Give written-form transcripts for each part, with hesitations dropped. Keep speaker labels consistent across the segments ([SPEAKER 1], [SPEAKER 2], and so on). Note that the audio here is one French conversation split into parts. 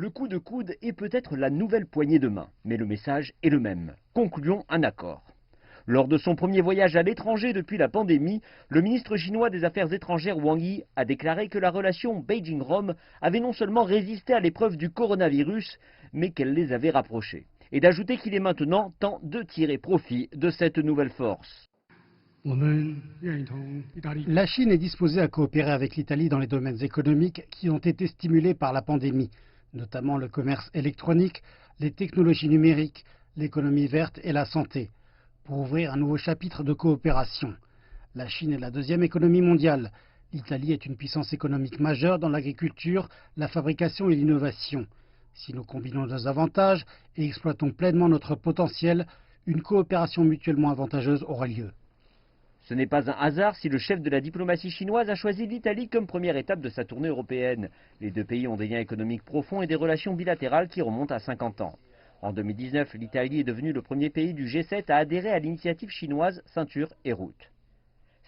[SPEAKER 1] Le coup de coude est peut-être la nouvelle poignée de main, mais le message est le même. Concluons un accord. Lors de son premier voyage à l'étranger depuis la pandémie, le ministre chinois des Affaires étrangères Wang Yi a déclaré que la relation Beijing-Rome avait non seulement résisté à l'épreuve du coronavirus, mais qu'elle les avait rapprochés. Et d'ajouter qu'il est maintenant temps de tirer profit de cette nouvelle force.
[SPEAKER 2] La Chine est disposée à coopérer avec l'Italie dans les domaines économiques qui ont été stimulés par la pandémie, notamment le commerce électronique, les technologies numériques, l'économie verte et la santé, pour ouvrir un nouveau chapitre de coopération. La Chine est la deuxième économie mondiale. L'Italie est une puissance économique majeure dans l'agriculture, la fabrication et l'innovation. Si nous combinons nos avantages et exploitons pleinement notre potentiel, une coopération mutuellement avantageuse aura lieu.
[SPEAKER 1] Ce n'est pas un hasard si le chef de la diplomatie chinoise a choisi l'Italie comme première étape de sa tournée européenne. Les deux pays ont des liens économiques profonds et des relations bilatérales qui remontent à 50 ans. En 2019, l'Italie est devenue le premier pays du G7 à adhérer à l'initiative chinoise Ceinture et Route.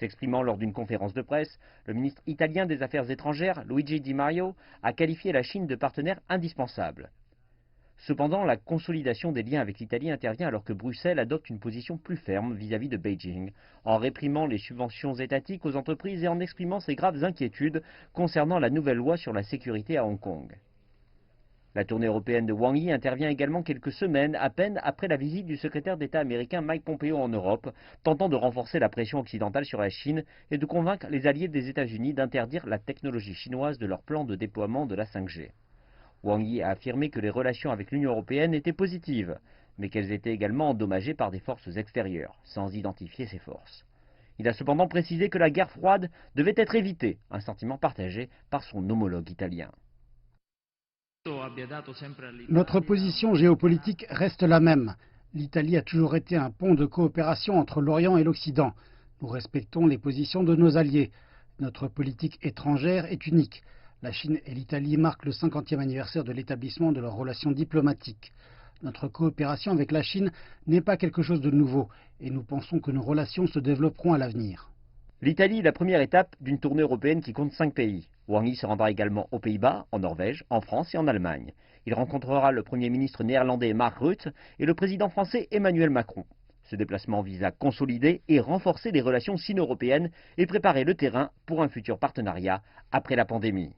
[SPEAKER 1] S'exprimant lors d'une conférence de presse, le ministre italien des Affaires étrangères, Luigi Di Maio, a qualifié la Chine de partenaire indispensable. Cependant, la consolidation des liens avec l'Italie intervient alors que Bruxelles adopte une position plus ferme vis-à-vis de Beijing, en réprimant les subventions étatiques aux entreprises et en exprimant ses graves inquiétudes concernant la nouvelle loi sur la sécurité à Hong Kong. La tournée européenne de Wang Yi intervient également quelques semaines à peine après la visite du secrétaire d'État américain Mike Pompeo en Europe, tentant de renforcer la pression occidentale sur la Chine et de convaincre les alliés des États-Unis d'interdire la technologie chinoise de leur plan de déploiement de la 5G. Wang Yi a affirmé que les relations avec l'Union européenne étaient positives, mais qu'elles étaient également endommagées par des forces extérieures, sans identifier ces forces. Il a cependant précisé que la guerre froide devait être évitée, un sentiment partagé par son homologue italien.
[SPEAKER 2] Notre position géopolitique reste la même. L'Italie a toujours été un pont de coopération entre l'Orient et l'Occident. Nous respectons les positions de nos alliés. Notre politique étrangère est unique. La Chine et l'Italie marquent le 50e anniversaire de l'établissement de leurs relations diplomatiques. Notre coopération avec la Chine n'est pas quelque chose de nouveau et nous pensons que nos relations se développeront à l'avenir.
[SPEAKER 1] L'Italie est la première étape d'une tournée européenne qui compte 5 pays. Wang Yi se rendra également aux Pays-Bas, en Norvège, en France et en Allemagne. Il rencontrera le Premier ministre néerlandais Mark Rutte et le président français Emmanuel Macron. Ce déplacement vise à consolider et renforcer les relations sino-européennes et préparer le terrain pour un futur partenariat après la pandémie.